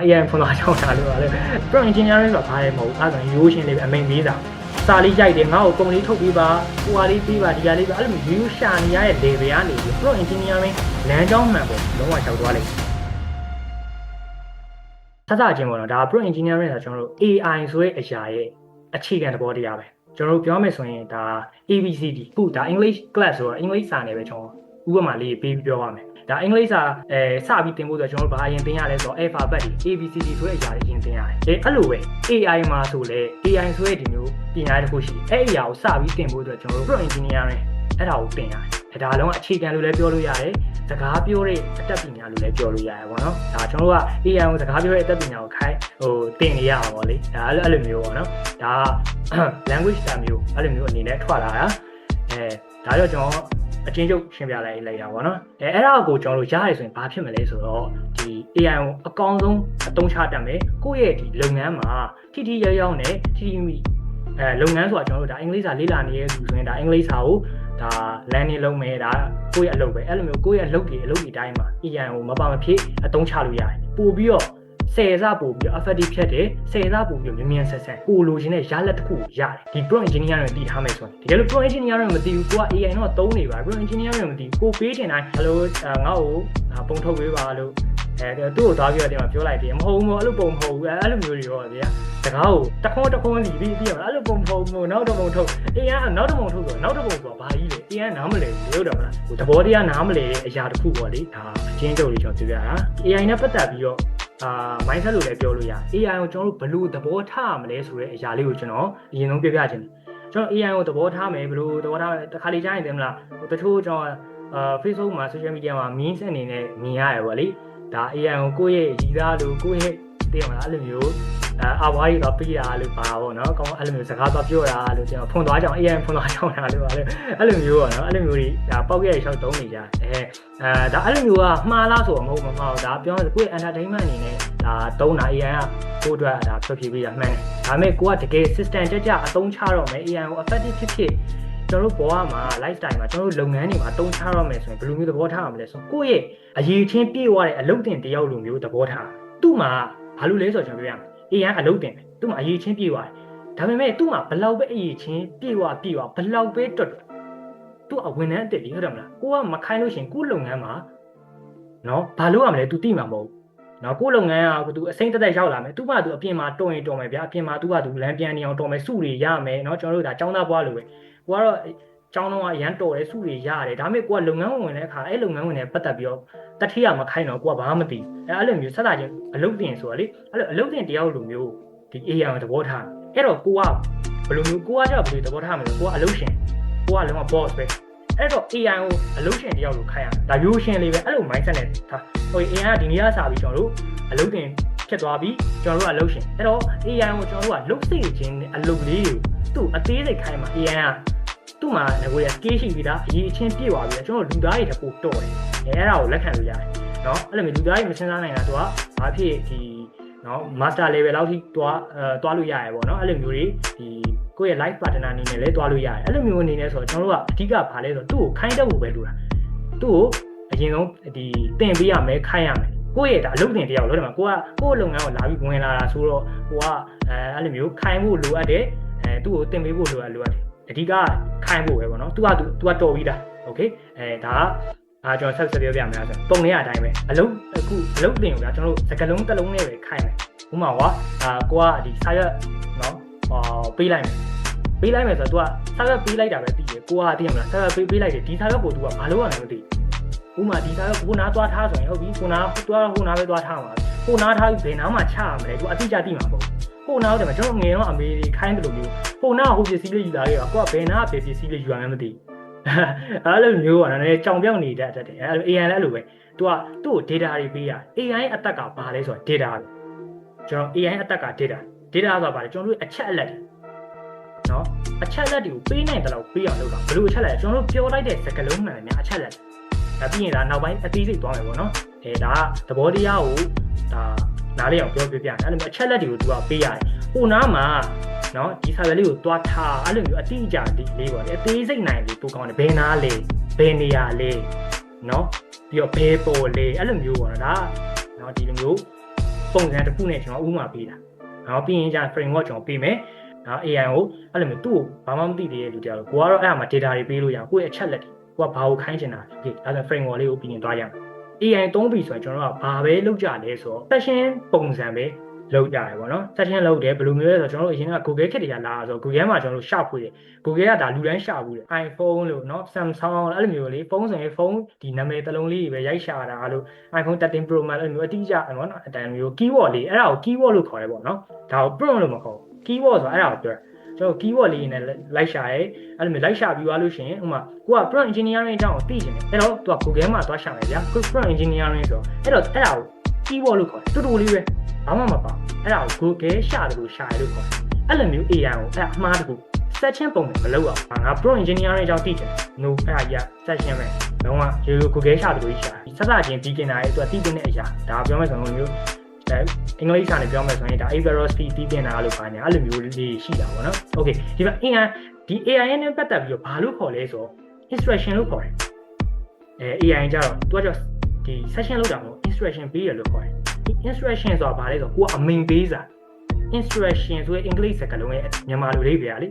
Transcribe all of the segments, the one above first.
AI ဖွင့်သွားကြောင်းတာလို့ပါလေ prompt engineering ဆိုတာဘာလဲမဟုတ်အဲ့ဒါရိုးရှင်းလေးပဲအမိန်ပေးတာစာလေးရိုက်တယ်ငါ့ကိုကုမ္ပဏီထုတ်ပေးပါဟိုဟာလေးပေးပါဒီဟာလေးပါအဲ့လိုမျိုးရိုးရှာနေရတဲ့ level ကနေပြီး prompt engineering လမ်းကြောင်းမှန်ပေါ်လုံးဝလျှောက်သွားလိမ့်ဆက်စချင်းပေါ့နော်ဒါ prompt engineering ဆိုတာကျွန်တော်တို့ AI ဆိုတဲ့အရာရဲ့အခြေခံသဘောတရားပဲကျွန်တော်တို့ပြောမယ်ဆိုရင်ဒါ ABCD ခုဒါ English class ဆိုတော့ English စာနေပဲကျွန်တော်ဥပမာလေးပေးပြောပါမယ်ဒါအင်္ဂလိပ်စာစပြီးသင်ဖို့ဆိုတော့ကျွန်တော်တို့ဘာအရင်သင်ရလဲဆိုတော့ alphabet တွေ ABCD ဆိုတဲ့အရာတွေအရင်သင်ရတယ်အဲ့လိုပဲ AI မှာဆိုလဲ AI ဆိုတဲ့ဒီမျိုးပညာတစ်ခုရှိတယ်အဲ့အရာကိုစပြီးသင်ဖို့ဆိုတော့ကျွန်တော်တို့ prompt engineering အဲ့ဒါကိုသင်ရတယ်ဒါလုံးအခြေခံလို့လည်းပြောလို့ရတယ်စကားပြောတဲ့အတတ်ပညာလို့လည်းပြောလို့ရတယ်ပေါ့နော်ဒါကျွန်တော်တို့က AI ကိုစကားပြောတဲ့အတတ်ပညာကိုသင်နေရတာပေါ့လေဒါအဲ့လိုမျိုးပေါ့နော်ဒါ language တာမျိုးအဲ့လိုမျိုးအနေနဲ့ထွက်လာတာဒါကြောင့်ကျွန်တော်အချင်းချုပ်ရှင်းပြလိုက်တာပေါ့နော်အဲ့ဒါကိုကျွန်တော်တို့ရတယ်ဆိုရင်ဘာဖြစ်မလဲဆိုတော့ဒီ AI ကိုအကောင်းဆုံးအသုံးချတတ်မယ်ကိုယ့်ရဲ့ဒီလုပ်ငန်းမှာထိထိရောက်ရောက်နဲ့ထိထိမိလုပ်ငန်းဆိုတာကျွန်တော်တို့ဒါအင်္ဂလိပ်စာလေ့လာနေတဲ့သူဆိုရင်ဒါအင်္ဂလိပ်စာကိုဒါ learning လုပ်မယ်ဒါကိုယ့်ရဲ့အလုပ်ပဲအဲ့လိုမျိုးကိုယ့်ရဲ့အလုပ်တွေအတိုင်းမှာ AI ကိုမပါမဖြစ်အသုံးချလို့ရတယ်ပို့ပြီးတော့10 ဆပို့ပြီး effective ဖြစ်တယ်10 ဆပို့ပြီးမြင်မြန်ဆက်ကိုလိုချင်တဲ့ရလဒ်တစ်ခုကိုရတယ်ဒီ prompt engineering ကိုတည်ထားမယ်ဆိုရင်တကယ်လို့ prompt engineering မတည်ဘူးကိုက AI တော့သုံးနေပါ prompt engineering မတည်ကိုပေးတင်တိုင်း hello ငါ့ကိုပုံထုတ်ပေးပါလို့သူ့ကိုသွားပြီးတော့ပြောလိုက်တယ်မဟုတ်ဘူးအဲ့လိုပုံမဟုတ်ဘူးအဲ့လိုမျိုးတွေရောဗျာတကားကိုတခွန်းစီပြီးရမှာအဲ့လိုပုံမဟုတ်ဘူးနောက်တစ်ပုံထုတ် AI ကနောက်တစ်ပုံထုတ်ဆိုနောက်တစ်ပုံဆိုဘာကြီးလဲ AI နားမလည်ဘူးလို့တော့မလားသဘောတရားနားမလည်တဲ့အရာတစ်ခုပေါ့လေဒါအချင်းချုပ်လေးကျွန်တော်ပြောပြတာ AI နဲ့ပတ်သက်ပြီးတော့mindset လို့လည်းပြောလို့ရတယ် AI ကိုကျွန်တော်တို့ဘယ်လိုသဘောထားမလဲဆိုတဲ့အရာလေးကိုကျွန်တော်အရင်ဆုံးပြပြခြင်းကျွန်တော် AI ကိုသဘောထားမယ်ဘယ်လိုသဘောထားတခါလေကြားရင်သိမလားတချို့ကျွန်တော်Facebook မှာ social media မှာ memes အနေနဲ့မြင်ရတယ်ပေါ့လေဒါ AI ကိုကိုယ့်ရဲ့ရည်သားလို့ကိုယ့်ရဲ့သိမလားအဲ့လိုမျိုးအဝါရီတော့ပြီးတာလို့ပါပေါ့နော်ကောင်းအဲ့လိုမျိုးစကားတော့ပြောတာလို့ကျွန်တော်ဖွင့်သွားကြအောင် AI ဖွင့်သွားကြအောင်လို့ပါလေအဲ့လိုမျိုးပေါ့နော်အဲ့လိုမျိုးတွေဒါပေါက်ရရှောက်တုံးနေကြဒါအဲ့လိုမျိုးကမှားလားဆိုတော့မဟုတ်မမှားဘူးဒါပြောကိုယ့် entertainment အနေနဲ့ဒါတုံးတာ AI ကကိုယ့်အတွက်ဒါဖြည့်ပေးတာမှန်တယ်ဒါပေမဲ့ကိုကတကယ် system ကြအသုံးချတော့မယ် AI ကို effective ဖြစ်ကျွန်တော်တို့ဘဝမှာ lifestyle မှာကျွန်တော်တို့လုပ်ငန်းတွေမှာတုံးချတော့မယ်ဆိုရင်ဘယ်လိုမျိုးသဘောထားရမလဲဆိုကိုယ့်ရဲ့အရေးချင်းပြည့်ဝတဲ့အလုပ်တင်တယောက်လိုမျိုးသဘောထားသူ့မှာဘာလို့လဲဆိုတော့ကျွန်တော်ပြောရမယ်AI အလုပ်တင်တယ်သူ့မှာအရေးချင်းပြေးသွားတယ်ဒါပေမဲ့သူ့မှာဘလောက်ပဲအရေးချင်းပြေးသွားဘလောက်ပဲတွတ်သူ့အဝင်နှန်းအစ်စ်ဟုတ်တယ်မလားကိုကမခိုင်းလို့ရှင်ကိုလုပ်ငန်းမှာနော်ဘာလို့ရမလဲ तू သိမှာမဟုတ်နော်ကိုလုပ်ငန်းက तू အစိမ့်တက်ရောက်လာမယ် तू မှ तू အပြင်မှာတော်ရင်တော်မယ်ဗျာအပြင်မှာ तू က तू လမ်းပြန်နေအောင်တော်မယ်စုတွေရမယ်နော်ကျွန်တော်တို့ဒါចောင်းသားဘွားလိုပဲကိုကတော့ចောင်းတော့အရန်တော်တယ်စုတွေရတယ်ဒါပေမဲ့ကိုကလုပ်ငန်းဝင်တဲ့အခါအဲ့လုပ်ငန်းဝင်တဲ့ပတ်သက်ပြီးတော့တတိယမခိုင်းတော့ကိုကဘာမှမသိအဲ့လိုမျိုးဆက်တာချင်းအလုပ်တင်ဆိုတာလေအဲ့လိုအလုပ်တင်တယောက်လိုမျိုးဒီ AI ကိုသဘောထားအဲ့တော့ကိုကဘယ်လိုမျိုးကိုကကြောက်ဘယ်လိုသဘောထားမလဲကိုကအလုပ်ရှင်ကိုကလည်းမ boss ပဲအဲ့တော့ AI ကိုအလုပ်ရှင်တယောက်လိုခိုင်းရဒါရိုးရှင်းလေးပဲအဲ့လို mindset နဲ့ထားဟို AI ကဒီနေ့ကစားပြီးကျွန်တော်တို့အလုပ်တင်ဖြစ်သွားပြီးကျွန်တော်တို့ကအလုပ်ရှင်အဲ့တော့ AI ကိုကျွန်တော်တို့ကလုပ်စိတ်ချင်းအလုပ်လေးတွေကိုသူ့အသေးစိတ်ခိုင်းမှာ AI ကသူ့မှာငွေရ skill ရှိပြီးသားအရေးချင်းပြည့်သွားပြီးတော့ကျွန်တော်လူသားတွေတပို့တော့တယ်အဲ့ဒါကိုလက်ခံလို့ရတယ်နော်အဲ့လိုမျိုးလူသားတွေမစဉ်းစားနိုင်တာသူကဘာဖြစ်ဒီနော် master level လောက်ထိတွားလို့ရတယ်ပေါ့နော်အဲ့လိုမျိုးတွေဒီကိုယ့်ရဲ့ life partner အနေနဲ့လည်းတွားလို့ရတယ်အဲ့လိုမျိုးအနေနဲ့ဆိုတော့ကျွန်တော်တို့ကအဓိကဘာလဲဆိုတော့သူ့ကိုခိုင်းတတ်ဖို့ပဲလိုတာသူ့ကိုအရင်ဆုံးဒီတင်ပေးရမယ်ခိုင်းရမယ်ကိုယ့်ရဲ့ဒါအလုပ်တင်တယောက်လို့ဒီမှာကိုယ့်လုပ်ငန်းကိုလာပြီးဝင်လာတာဆိုတော့ကိုကအဲ့လိုမျိုးခိုင်းဖို့လိုအပ်တယ်သူ့ကိုတင်ပေးဖို့လိုအပ်တယ်အဓိကခိုင်းဖို့ပဲပေါ့နော် तू ကတော်ပြီးသားโอเคဒါကျွန်တော်ဆက်ပြောပြမယ်ဆိုပုံနေရအတိုင်းပဲအလုပ်အခုအလုပ်တင်ကိုဗျာကျွန်တော်တို့စကလုံးတစ်လုံးနဲ့ပဲခိုင်းမယ်ဥပမာကွာကိုကဒီစာရွက်နော်ပေးလိုက်မယ်ဆိုတော့ तू ကစာရွက်ပေးလိုက်တာပဲသိတယ်ကိုကသိရမလားစာရွက်ပေးလိုက်တယ်ဒီစာရွက်ကို तू ကဘာလို့ရလဲမသိဘူးဥပမာဒီစာရွက်ကိုနားသွားထားဆိုရင်ဟုတ်ပြီကိုနားဟိုနားပဲသွားထားမှာကိုနားထားပြီးဘယ်နားမှာချရမလဲ तू အတိအကျသိမှာမဟုတ်ဟိုနားတယ်မှာကျွန်တော်ငယ်တော့အမေတွေခိုင်းတယ်လို့မျိုးဟိုနားဟိုပစ္စည်းလေးယူလာခဲ့တာကိုကဘယ်နားပဲပစ္စည်းလေးယူရမှန်းမသိအဲ့လိုမျိုးကလည်းကြောင်ပြောက်နေတတ်တယ်အဲ့လို AI လည်းအဲ့လိုပဲ तू ကသူ့ကို data တွေပေးရ AI အသက်ကဘာလဲဆိုတော့ data ပဲကျွန်တော် AI အသက်က data ဆိုတာဘာလဲကျွန်တော်တို့အချက်အလက်နော်အချက်အလက်တွေကိုပေးနိုင်တယ်လို့ပေးအောင်လုပ်တာဘယ်လိုအချက်လက်ကျွန်တော်တို့ပြောလိုက်တဲ့စကားလုံးမှန်တယ်များအချက်လက်ဒါပြီးရင်ဒါနောက်ပိုင်းအသေးစိတ်သွားမယ်ပေါ့နော်ဒါသဘောတရားကိုဒါနားလေးအောင်ပြောပြပြအဲ့လိုမျိုးအချက်လက်တွေကို तू ကပေးရတယ်ဟိုနားမှာနော်ဒီစာရွက်လေးကိုတွားထားအဲ့လိုမျိုးအတိအကျလေးပေါ့လေအသေးစိတ်နိုင်လေးပို့ကောင်းတယ်ဘယ်နာလဲဘယ်နေရာလဲနော်ပြီးတော့ဘယ်ပေါ်လဲအဲ့လိုမျိုးပေါ့နော်ဒါနော်ဒီလိုမျိုး ပုံစံတစ်ခုနဲ့ကျွန်တော်ဥပမာပေးတာနော်ပြီးရင်ကျ framework ကျွန်တော်ပေးမယ်နော် AI ကိုအဲ့လိုမျိုးသူ့ကိုဘာမှမသိသေးတဲ့လူတယောက်ကိုကတော့အဲ့အမှာ data တွေပေးလို့ရအောင်ကိုယ့်ရဲ့အချက်လက်တွေကိုကဘာကိုခိုင်းချင်တာโอเคဒါဆို framework လေးကိုပြီးရင်သွားရအောင် AI သုံးပြီဆိုရင်ကျွန်တော်တို့ကဘာပဲလုပ်ကြလဲဆိုတော့ session ပုံစံပဲလုပ်ကြတယ်ပေါ့နော် session လုပ်တယ်ဘယ်လိုမျိုးလဲဆိုတော့ကျွန်တော်တို့အရင်က Google ခက်တွေကလာဆိုတော့ Google မှာကျွန်တော်တို့ရှာဖွေတယ် Google ကဒါလူတိုင်းရှာဘူးတယ် iPhone လို့เนาะ Samsung အဲ့လိုမျိုးလေးဖုန်းဆိုရင်ဖုန်းဒီနာမည်တစ်လုံးလေးပဲရိုက်ရှာတာလို့ iPhone 13 Pro Max အဲ့လိုမျိုးအတိအကျเนาะအတန်မျိုး keyword လေးအဲ့ဒါကို keyword လို့ခေါ်တယ်ပေါ့နော်ဒါကို prompt လို့မခေါ်ဘူး keyword ဆိုတာအဲ့ဒါကိုပြောကျွန်တော် keyword လေးနဲ့လိုက်ရှာရဲအဲ့လိုမျိုးလိုက်ရှာပြီးသွားလို့ရှိရင်ဥပမာကိုက prompt engineering အကြောင်းကိုသိချင်တယ်အဲ့တော့သူက Google မှာသွားရှာမယ်ဗျာ prompt engineering ဆိုတော့အဲ့တော့အဲ့ဒါကို keyword လို့ခေါ်တယ်တူတူလေးပဲဘာမှမပါအဲ့ဒါကို Google ရှာတယ်လို့ရှာရလို့ခေါ်တယ်အဲ့လိုမျိုး AI ကိုအဲ့အမှားတခု section ပုံစံမလုပ်အောင်ငါ prompt engineering အကြောင်းသိချင်တယ် no အဲ့ဒါကြီး section ပဲလုံးဝရေ Google ရှာတယ်လို့ရှာစစချင်း beginner ရဲ့သူကသိတဲ့အရာဒါပြောမယ်ဆိုရင်မျိုးအင်္ဂလိပ်စာနဲ့ပြောမယ်ဆိုရင်ဒါ velocity သိတင်တာလို့ပါညာအဲ့လိုမျိုးလေးရှိတာပေါ့နော် okay ဒီမှာ AI ဒီ AI နဲ့ပတ်သက်ပြီးတော့ဘာလို့ခေါ်လဲဆိုတော့ instruction လို့ခေါ်တယ်AI ကြတော့သူကကြောဒီ session လောက်တာမဟုတ် instruction ပေးရလို့ခေါ်တယ် instruction ဆိုတာဘာလဲဆိုတော့ကိုကအမိန်ပေးစာ instruction ဆိုရင်အင်္ဂလိပ်စကားလုံးရဲ့မြန်မာလိုလေးပဲလေ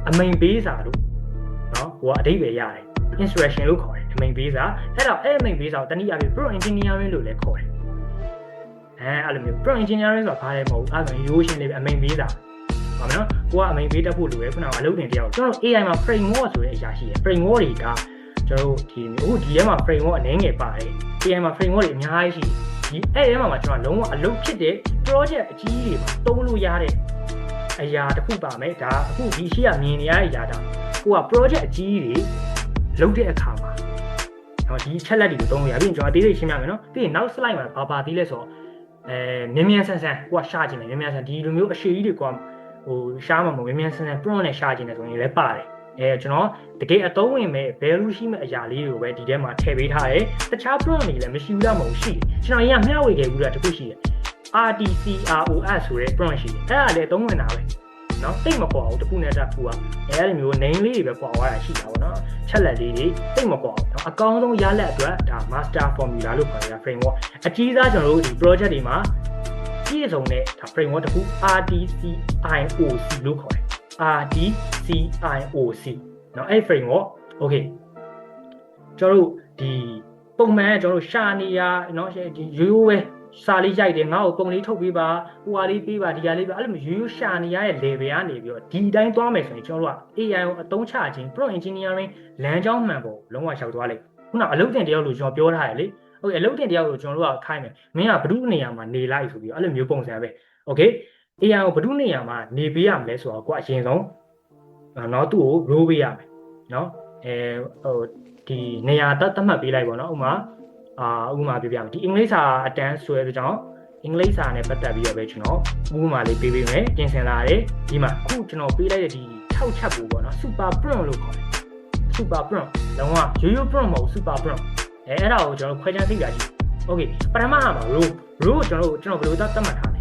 အမိန်ပေးစာလို့နော်ကိုကအဓိပ္ပာယ်ရတယ် instruction လို့ခေါ်တယ်အမိန်ပေးစာအဲ့တော့အဲ့အမိန်ပေးစာကိုတနည်းအားဖြင့် prompt engineering လို့လည်းခေါ်တယ်အဲ့လိုမျိုး prompt engineering ဆိုတာဘာလဲမဟုတ်ဘူးအဲ့ဒါရိုးရှင်းလေးပဲအမိန်ပေးစာပါမယ်နော်ကိုကအမိန်ပေးတတ်ဖို့လိုရဲခုနကအလုပ်တင်တယောက်ကျွန်တော် AI မှာ framework ဆိုတဲ့အရာရှိတယ် framework တွေကကျွန်တော်ဒီအခုဒီထဲမှာ framework အနေငယ်ပါတယ် AI မှာ framework တွေအများကြီးရှိတယ်ဒီအဲ့ထဲမှာကျွန်တော်လုံးဝအလုပ်ဖြစ်တဲ့ project အကြီးကြီးတွေမှာတုံးလို့ရတဲ့အရာတစ်ခုပါမယ်ဒါအခုဒီရှိရမြင်နေရတဲ့အရာဒါကိုက project အကြီးကြီးတွေလုပ်တဲ့အခါမှာတော့ဒီချက်လက်တွေကိုတုံးလို့ရပြီးရင်ကျွန်တော်အသေးစိတ်ရှင်းပြမယ်နော်ပြီးရင်နောက် slide မှာဘာသေးလဲဆိုတော့မြင်းမြန်းဆန်းဆန်းကိုကရှာခြင်းတယ်မြင်းမြန်းဆန်းဒီလိုမျိုးအရှိကြီးတွေကဟိုရှားမှာမဟုတ်မြင်းမြန်းဆန်းဆန်း prompt နဲ့ရှာခြင်းတယ်ဆိုရင်လည်းပါတယ်ကျွန်တော်တကယ်အသုံးဝင်မဲ့ value ရှိမဲ့အရာလေးတွေကိုပဲဒီထဲမှာထည့်ပေးထားတယ်တခြား prompt တွေလည်းမရှိဘူးလားမဟုတ်ရှိတယ်ကျွန်တော်ရင်ကမျှဝေခဲ့ဘူးလားတခုရှိတယ် RTCROS ဆိုတဲ့ prompt ရှိတယ်အဲ့ဒါလည်းအသုံးဝင်တာပဲเนาะတိတ်မကွာဘူးတခုနဲ့တစ်ခုကအဲ့လိုမျိုး name လေးတွေပဲကွာသွားတာရှိတာပေါ့နော်ချက်လက်လေးတွေတိတ်မကွာဘူးအကောင်းဆုံးရလက်အတွက်ဒါ master formula လို့ခေါ်ရတာ framework အကြီးစားကျွန်တော်တို့ဒီ project တွေမှာပြည့်စုံတဲ့ဒါ framework တစ်ခု RTCIOC လို့ခေါ်တယ် RTCIOC เนาะအဲ့ framework okay ကျွန်တော်တို့ဒီပုံမှန်ကျွန်တော်တို့ရှာနေရเนาะဒီရိုးရိုးပဲစာလေးရိုက်တယ်ငါ့ကိုပုံလေးထုတ်ပေးပါဟိုဟာလေးပေးပါဒီဟာလေးပေးအဲ့လိုမျိုးရိုးရိုးရှာနေရတဲ့ level ကနေပြီးတော့ဒီတိုင်းသွားမယ်ဆိုရင်ကျွန်တော်တို့က AI ကိုအသုံးချခြင်း prompt engineering လမ်းကြောင်းမှန်ပေါ်လုံးဝရောက်သွားလိမ့်ခုနအလုပ်တင်တယောက်လို့ကျွန်တော်ပြောထားရလေဟုတ်ကဲ့အလုပ်တင်တယောက်ကိုကျွန်တော်တို့ကခိုင်းမယ်မင်းကဘယ်သူနေရာမှာနေလိုက်ဆိုပြီးအဲ့လိုမျိုးပုံစံပဲ okay AI ကိုဘယ်သူနေရာမှာနေပေးရမလဲဆိုတော့ကိုကအရင်ဆုံးတော့သူ့ကို role ပေးရမယ်เนาะဟိုဒီနေရာသတ်မှတ်ပေးလိုက်ပေါ့နော်ဥပမာဥပမာပြပြမယ်ဒီအင်္ဂလိပ်စာအတန်းဆွဲတဲ့ကြောင့်အင်္ဂလိပ်စာနဲ့ပတ်သက်ပြီးတော့ပဲကျွန်တော်ဥပမာလေးပေးပေးမယ်ပြင်ဆင်လာတယ်ဒီမှာအခုကျွန်တော်ပေးလိုက်တဲ့ဒီ6ချက်ပေါ့နော် super prompt လို့ခေါ်တယ် super prompt လုံးဝရိုးရိုး prompt မဟုတ် super prompt အဲ့ဒါကိုကျွန်တော်ခွဲခြားသိပြကြည့် okay ပထမမှာ role ကိုကျွန်တော်ဘယ်လိုသတ်မှတ်ထားလဲ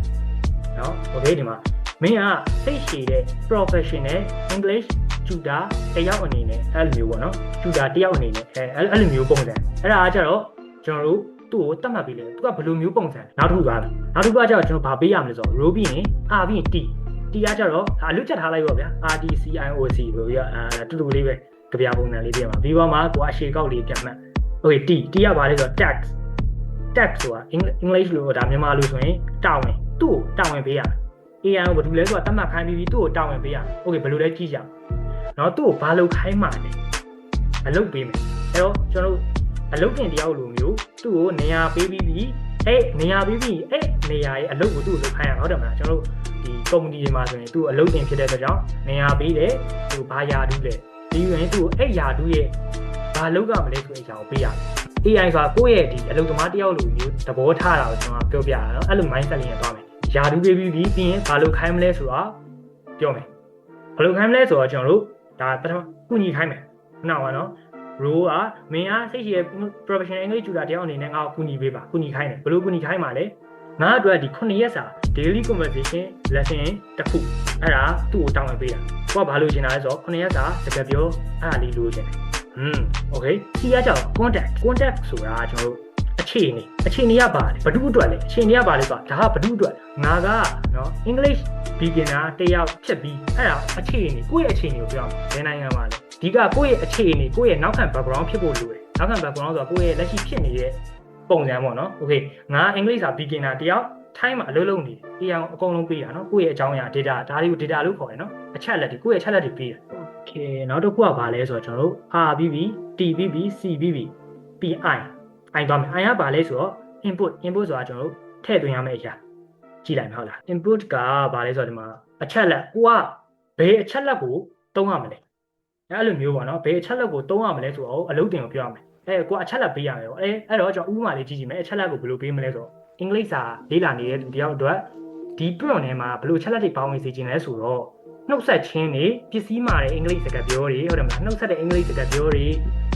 เนาะ okay ဒီမှာမင်းကသိရှိတဲ့ professional English tutor တယောက်အနေနဲ့အဲ့လိုမျိုးပေါ့နော် tutor တယောက်အနေနဲ့အဲ့လိုမျိုးပုံစံအဲ့ဒါကကြတော့ကျွန်တော်တို့သူ့ကိုတတ်မှတ်ပြီးလေသူကဘယ်လိုမျိုးပုံစံနောက်တစ်ခုသွားတယ်နောက်တစ်ခုကကြတော့ကျွန်တော်ဗာပေးရမလဲဆိုတော့ row ပြီးရင် R ပြီးရင် T ကကြတော့အလွတ်ချက်ထားလိုက်ပါဗျာ RTCIOC ဆိုပြီးတော့တူတူလေးပဲကြပြပုံစံလေးပြရမှာဒီပေါ်မှာကိုကအရှေ့ကောက်လေးပြန်မှတ် okay T ကဘာလဲဆိုတော့ tax ဆိုတာ English လို့ဒါမြန်မာလို့ဆိုရင်တာဝန်သူ့ကိုတာဝန်ပေးရ AI ကိုဘာလို့လဲဆိုတော့တတ်မှတ်ခိုင်းပြီးသူ့ကိုတာဝန်ပေးရ okay ဘယ်လိုလဲကြည့်ကြနော်သူ့ကိုဘာလုပ်ခိုင်းမှလဲအလုပ်ပေးမယ်အဲ့တော့ကျွန်တော်တို့အလုပ်တင်တယောက်လိုမျိုးသူ့ကိုနေရာပေးပြီးနေရာပေးပြီးနေရာရဲ့အလုပ်ကိုသူ့ကိုလုပ်ခိုင်းရဟုတ်တယ်မလားကျွန်တော်တို့ဒီကုမ္ပဏီတွေမှာဆိုရင်သူ့အလုပ်တင်ဖြစ်တဲ့အတွက်ကြောင့်နေရာပေးတယ်သူဘာယာတူးလဲဒီရင်သူ့ကိုယာတူးရဲ့ဘာလုပ်ရမလဲဆိုတဲ့အကြောင်းပေးရတယ် AI ဆိုတာကိုယ့်ရဲ့ဒီအလုပ်သမားတယောက်လိုမျိုးသဘောထားတာကိုကျွန်တော်ပြောပြရအောင်အဲ့လို mindset လေးနဲ့သွားမယ်ယာတူးပေးပြီးပြီးရင်ဘာလုပ်ခိုင်းမလဲဆိုတာပြောမယ်ဘာလုပ်ခိုင်းမလဲဆိုတော့ကျွန်တော်တို့ဒါပထမကုညီခိုင်းမယ်နောက်ပါနော် role ကမင်းအားစိတ်ရှိတဲ့ professional English tutor တယောက်အနေနဲ့ငါ့ကိုကုညီပေးပါကုညီခိုင်းတယ်ဘယ်လိုကုညီခိုင်းမှာလဲငါအတွက်ဒီ9ရက်စာ daily conversation lesson တစ်ခုအဲ့ဒါသူ့ကိုတောင်းဝင်ပေးတာကိုကဘာလို့ချင်တာလဲဆိုတော့9ရက်စာစကားပြောအဲ့ဒါလေးလိုချင်တယ်okay စီကကြောက် contact ဆိုတာကျွန်တော်တို့အ အခြေအနေကပါတယ်ဘဒုအတွက်လေအခြေအနေကပါလေဆိုတာဒါကဘဒုအတွက်ငါကနော် English beginner တယောက်ဖြစ်ပြီးအဲ့ဒါအခြေအနေကိုယ့်ရဲ့အခြေအနေကိုပြောအောင်ဘယ်နိုင်ငံမှာလဲဒီကကိုယ့်ရဲ့အခြေအနေကိုယ့်ရဲ့နောက်ခံ background ဖြစ်ဖို့လိုတယ်နောက်ခံ background ဆိုတာကိုယ့်ရဲ့လက်ရှိဖြစ်နေတဲ့ပုံစံပေါ့နော် okay ငါ English စာ beginner တယောက်ထိုင်းမှာအလုပ်လုပ်နေတယ်အေးအောင်အကုန်လုံးပေးတာနော်ကိုယ့်ရဲ့အကြောင်းအရာ data ဒါတွေကို data လို့ခေါ်တယ်နော်အချက်လက်တွေကိုယ့်ရဲ့အချက်လက်တွေပေးတယ် okay နောက်တစ်ခုကဘာလဲဆိုတော့ကျွန်တော်တို့ RBB TBB CBB PI I သွားမယ် I ကဘာလဲဆိုတော့ input ဆိုတာကျွန်တော်တို့ထည့်သွင်းရမယ့်အရာကြည့်လိုက်မှာဟုတ်လား input ကဘာလဲဆိုတော့ဒီမှာအချက်လက်ကိုကဘယ်အချက်လက်ကိုသုံးရမလဲအဲ့လိုမျိုးပေါ့နော်ဘယ်အချက်လက်ကိုသုံးရမလဲဆိုတော့အလုပ်တင်ကိုပြောရမယ်ကိုကအချက်လက်ပေးရမယ်ပေါ့အဲ့တော့ကျွန်တော်ဥပမာလေးကြည့်ကြည့်မယ်အချက်လက်ကိုဘယ်လိုပေးမလဲဆိုတော့အင်္ဂလိပ်စာလေ့လာနေတဲ့သူတယောက်အတွက်ဒီ prompt ထဲမှာဘယ်လိုချက်လက်တွေပေါင်းဝင်စေချင်လဲဆိုတော့နှုတ်ဆက်ခြင်းတွေပစ္စည်းမှာတဲ့အင်္ဂလိပ်စကားပြောတွေဟုတ်တယ်မလားနှုတ်ဆက်တဲ့အင်္ဂလိပ်စကားပြောတွေ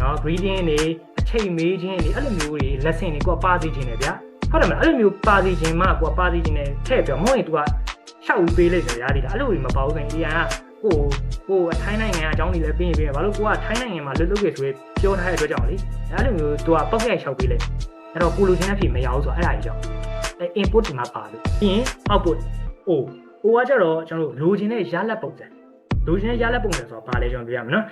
နော် greeting တွေအချိန်မေးခြင်းတွေအဲ့လိုမျိုးတွေ lesson တွေကိုပါစေခြင်းတယ်ဗျာဟုတ်တယ်မလားအဲ့လိုမျိုးပါစေခြင်းမှကိုကပါစေခြင်းနဲ့ထည့်ပြောမဟုတ်ရင် तू ကရှောက်ဦးပေးလိုက်တယ်ဗျာဒီအဲ့လိုတွေမပေါ့ဆိုရင် AI ကကိုထိုင်းနိုင်ငံအကြောင်းတွေလည်းပြင်ဘာလို့ကိုကထိုင်းနိုင်ငံမှာလွတ်လွတ်ခဲ့ဆိုပြောထားတဲ့အတွက်ကြောင့်လေအဲ့လိုမျိုး तू ကပောက်ရိုက်ရှောက်ပေးလိုက်အဲ့တော့ကိုလိုချင်တဲ့ဖြေမရဘူးဆိုတော့အဲ့ဒါကြီးကြောင့်input ဒီမှာပါလို့ပြီးရင် output O ကကြတော့ကျွန်တော်တို့လိုချင်တဲ့ရလဒ်ပုံစံလိုချင်တဲ့ရလဒ်ပုံစံဆိုတာဘာလဲကျွန်တော်ပြောရမယ်နော်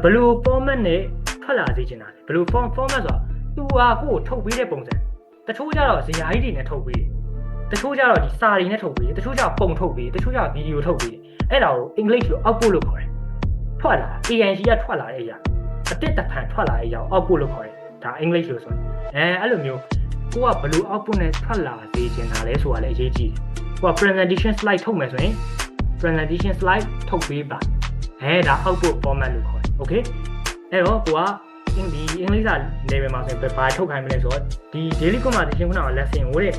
ဘယ်လို format နဲ့ထွက်လာစေချင်တာလဲဘယ်လို format ဆိုတာ तू ဟာကိုထုတ်ပေးတဲ့ပုံစံတချို့ကြတော့ဇာတ်ရိုက်တွေနဲ့ထုတ်ပေးတယ်တချို့ကြတော့ဒီစာတွေနဲ့ထုတ်ပေးတယ်တချို့ကြတော့ပုံထုတ်ပေးတယ်တချို့ကြတော့ဗီဒီယိုထုတ်ပေးတယ်အဲ့ဒါကို English လို့ output လို့ခေါ်တယ်ထွက်လာ ANC ကထွက်လာတဲ့အရာအတစ်တဖန်ထွက်လာတဲ့အရာကို output လို့ခေါ်တယ်ဒါ English လို့ဆိုရင်အဲ့လိုမျိုးကိုကဘယ်လို output နဲ့ထွက်လာစေချင်တာလဲဆိုတာလည်းအရေးကြီးတယ်ကိုက presentation slide ထုတ်မယ်ဆိုရင် presentation slide ထုတ်ပေးပါဒါ output format လို့ခေါ်တယ် okay အဲ့တော့ကိုကဒီအင်္ဂလိပ်စာ level မှာဆိုရင်ဘာထုတ်ခိုင်းမလဲဆိုတော့ဒီ daily conversation ခုနက lesson ကိုတဲ့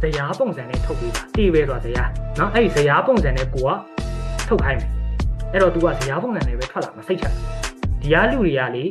ဇာတ်ပုံစံနဲ့ထုတ်ပေးပါ table ဆိုတာဇာတ်เนาะအဲ့ဒီဇာတ်ပုံစံနဲ့ကိုကထုတ်ခိုင်းမယ်အဲ့တော့ तू ကဇာတ်ပုံစံနဲ့ပဲထွက်လာမှာစိတ်ချဒီကလူတွေကလေ